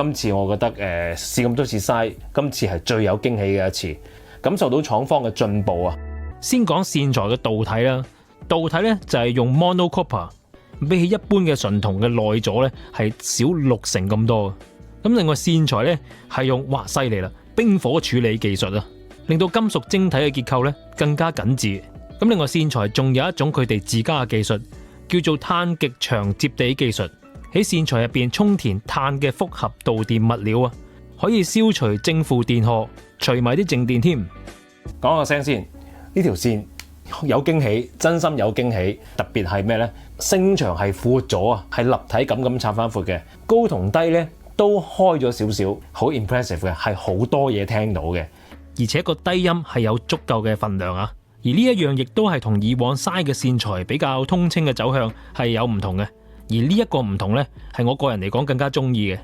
今次我覺得試咁多次嘥，今次係最有驚喜嘅一次，感受到廠方嘅進步啊！先講線材嘅導體啦，導體咧就係用 mono copper， 比起一般嘅純銅嘅耐阻咧係少60%咁多。咁另外線材咧係用哇犀利啦，冰火處理技術啊，令到金屬晶體嘅結構咧更加緊緻。咁另外線材仲有一種佢哋自家嘅技術，叫做碳極長接地技術，喺線材入邊充填碳嘅複合導電物料啊，可以消除正負電荷，除埋啲靜電添。講個聲先，呢條線有驚喜，真心有驚喜。特別係咩呢？聲場係闊咗啊，係立體感咁插翻闊嘅，高同低呢都開咗少少，好 impressive 嘅，係好多嘢聽到嘅，而且個低音係有足夠嘅份量啊。而呢一樣亦都係同以往嘥嘅線材比較通稱嘅走向係有唔同嘅，而呢一個唔同呢，係我個人嚟講更加中意嘅。